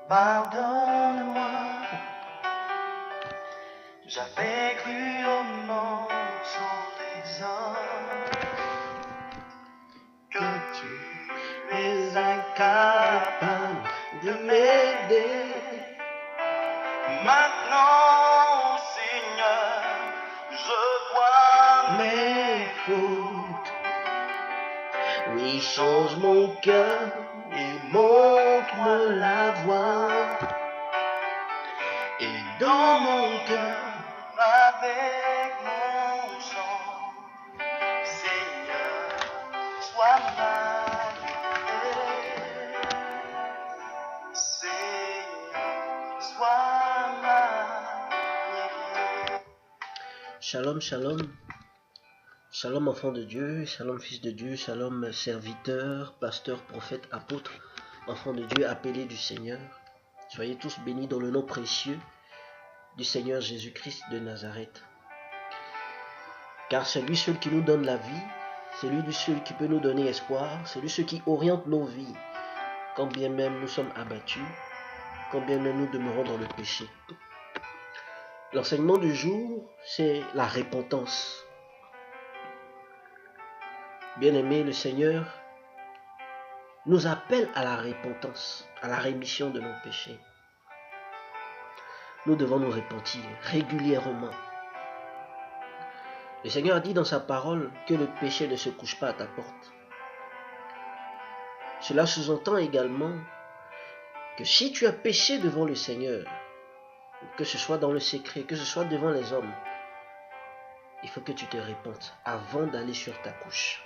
pardonne-moi. J'avais cru au mensonge des hommes que tu es incapable de m'aider. Maintenant, Seigneur, je vois mes fautes. Oui, change mon cœur et montre-moi la voie. Et dans mon cœur, avec mon sang, Seigneur, sois ma lumière. Seigneur, sois ma lumière. Shalom, shalom. Shalom enfant de Dieu, shalom fils de Dieu, shalom serviteur, pasteur, prophète, apôtre, enfant de Dieu appelé du Seigneur. Soyez tous bénis dans le nom précieux du Seigneur Jésus-Christ de Nazareth. Car c'est lui seul qui nous donne la vie, c'est lui seul qui peut nous donner espoir, c'est lui seul qui oriente nos vies, quand bien même nous sommes abattus, quand bien même nous demeurons dans le péché. L'enseignement du jour, c'est la repentance. Bien-aimé, le Seigneur nous appelle à la repentance, à la rémission de nos péchés. Nous devons nous repentir régulièrement. Le Seigneur a dit dans sa parole que le péché ne se couche pas à ta porte. Cela sous-entend également que si tu as péché devant le Seigneur, que ce soit dans le secret, que ce soit devant les hommes, il faut que tu te repentes avant d'aller sur ta couche.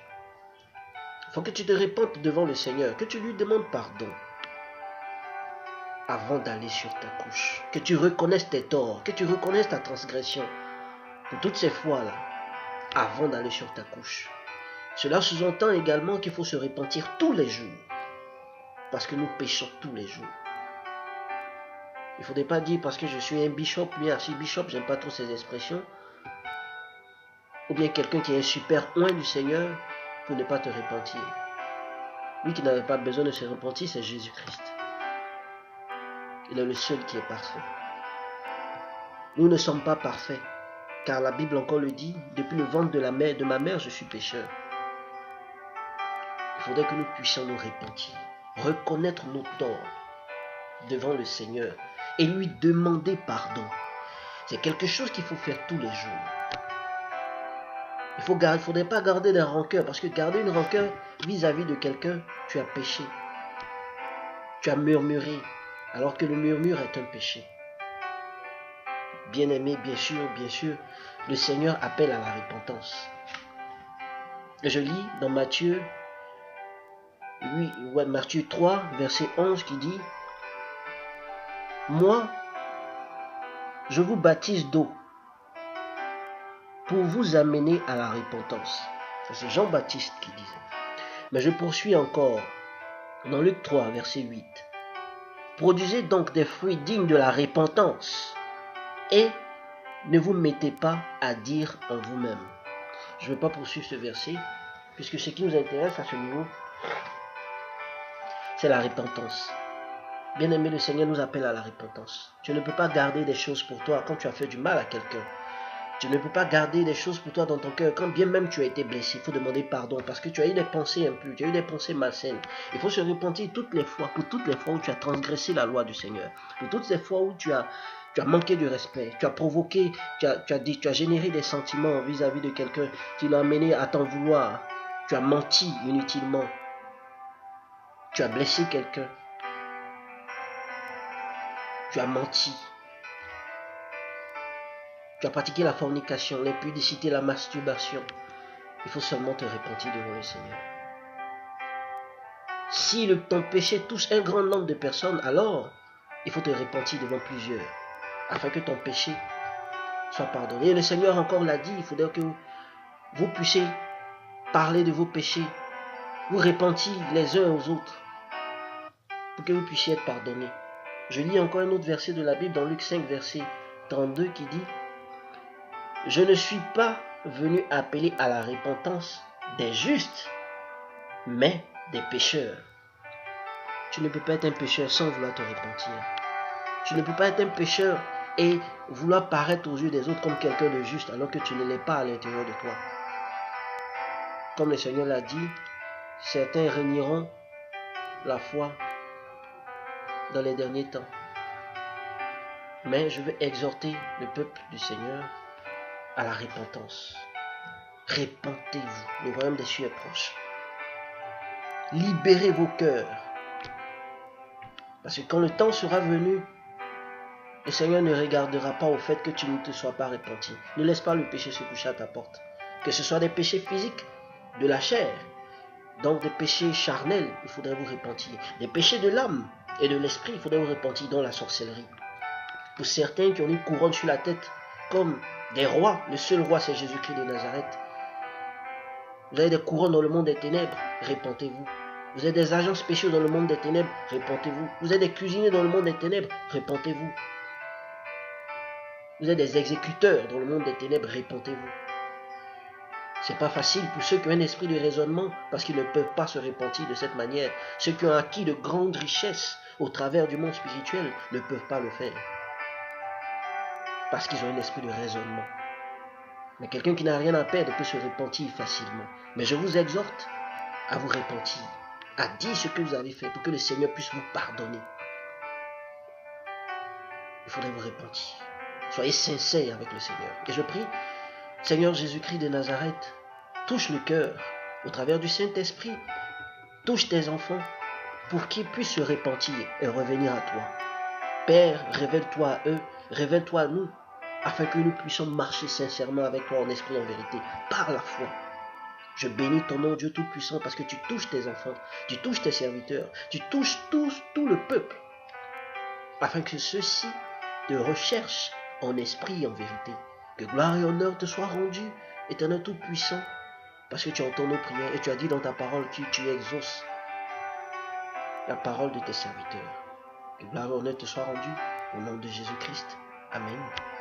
Il faut que tu te repentes devant le Seigneur, que tu lui demandes pardon avant d'aller sur ta couche. Que tu reconnaisses tes torts, que tu reconnaisses ta transgression pour toutes ces fois-là, avant d'aller sur ta couche. Cela sous-entend également qu'il faut se repentir tous les jours, parce que nous péchons tous les jours. Il ne faudrait pas dire parce que je suis un bishop, lui archibishop, j'aime pas trop ces expressions, ou bien quelqu'un qui est un super oint du Seigneur, pour ne pas te repentir. Lui qui n'avait pas besoin de se repentir, c'est Jésus-Christ. Il est le seul qui est parfait. Nous ne sommes pas parfaits, car la Bible encore le dit, depuis le ventre de ma mère, je suis pécheur. Il faudrait que nous puissions nous repentir, reconnaître nos torts devant le Seigneur et lui demander pardon. C'est quelque chose qu'il faut faire tous les jours. Il ne faudrait pas garder des rancœurs, parce que garder une rancœur vis-à-vis de quelqu'un, tu as péché. Tu as murmuré, alors que le murmure est un péché. Bien-aimé, bien sûr, le Seigneur appelle à la repentance. Et je lis dans Matthieu 3, verset 11, qui dit « Moi, je vous baptise d'eau, pour vous amener à la repentance. » C'est Jean-Baptiste qui disait. Mais je poursuis encore dans Luc 3, verset 8. « Produisez donc des fruits dignes de la repentance et ne vous mettez pas à dire en vous-même. » Je ne vais pas poursuivre ce verset, puisque ce qui nous intéresse à ce niveau, c'est la repentance. Bien-aimé, le Seigneur nous appelle à la repentance. Tu ne peux pas garder des choses pour toi quand tu as fait du mal à quelqu'un. Tu ne peux pas garder des choses pour toi dans ton cœur quand bien même tu as été blessé. Il faut demander pardon parce que tu as eu des pensées impures, tu as eu des pensées malsaines. Il faut se repentir toutes les fois, pour toutes les fois où tu as transgressé la loi du Seigneur. Pour toutes ces fois où tu as manqué de respect, tu as provoqué, tu as généré des sentiments vis-à-vis de quelqu'un qui l'a amené à t'en vouloir. Tu as menti inutilement. Tu as blessé quelqu'un. Tu as menti. Tu as pratiqué la fornication, l'impudicité, la masturbation. Il faut seulement te repentir devant le Seigneur. Si ton péché touche un grand nombre de personnes, alors il faut te repentir devant plusieurs, afin que ton péché soit pardonné. Et le Seigneur encore l'a dit, il faudrait que vous puissiez parler de vos péchés, vous repentir les uns aux autres, pour que vous puissiez être pardonnés. Je lis encore un autre verset de la Bible dans Luc 5, verset 32 qui dit « Je ne suis pas venu appeler à la repentance des justes, mais des pécheurs. » Tu ne peux pas être un pécheur sans vouloir te repentir. Tu ne peux pas être un pécheur et vouloir paraître aux yeux des autres comme quelqu'un de juste alors que tu ne l'es pas à l'intérieur de toi. Comme le Seigneur l'a dit, certains renieront la foi dans les derniers temps. Mais je veux exhorter le peuple du Seigneur à la repentance. Repentez-vous, le royaume des cieux est proche. Libérez vos cœurs. Parce que quand le temps sera venu, le Seigneur ne regardera pas au fait que tu ne te sois pas repenti. Ne laisse pas le péché se coucher à ta porte. Que ce soit des péchés physiques, de la chair, donc des péchés charnels, il faudrait vous repentir. Des péchés de l'âme et de l'esprit, il faudrait vous repentir, dont la sorcellerie. Pour certains qui ont une couronne sur la tête, comme des rois, le seul roi c'est Jésus-Christ de Nazareth. Vous avez des couronnes dans le monde des ténèbres, repentez-vous. Vous êtes des agents spéciaux dans le monde des ténèbres, repentez-vous. Vous êtes des cuisiniers dans le monde des ténèbres, repentez-vous. Vous êtes des exécuteurs dans le monde des ténèbres, repentez-vous. C'est pas facile pour ceux qui ont un esprit de raisonnement parce qu'ils ne peuvent pas se repentir de cette manière. Ceux qui ont acquis de grandes richesses au travers du monde spirituel ne peuvent pas le faire parce qu'ils ont un esprit de raisonnement. Mais quelqu'un qui n'a rien à perdre peut se repentir facilement. Mais je vous exhorte à vous repentir, à dire ce que vous avez fait pour que le Seigneur puisse vous pardonner. Il faudrait vous repentir. Soyez sincères avec le Seigneur. Et je prie, Seigneur Jésus-Christ de Nazareth, touche le cœur au travers du Saint-Esprit. Touche tes enfants pour qu'ils puissent se repentir et revenir à toi. Père, révèle-toi à eux, révèle-toi à nous, afin que nous puissions marcher sincèrement avec toi en esprit et en vérité, par la foi. Je bénis ton nom, Dieu Tout-Puissant, parce que tu touches tes enfants, tu touches tes serviteurs, tu touches tout le peuple, afin que ceux-ci te recherchent en esprit et en vérité. Que gloire et honneur te soient rendus, Éternel Tout-Puissant, parce que tu entends nos prières et tu as dit dans ta parole que tu exauces la parole de tes serviteurs. Que gloire et honneur te soient rendus au nom de Jésus-Christ. Amen.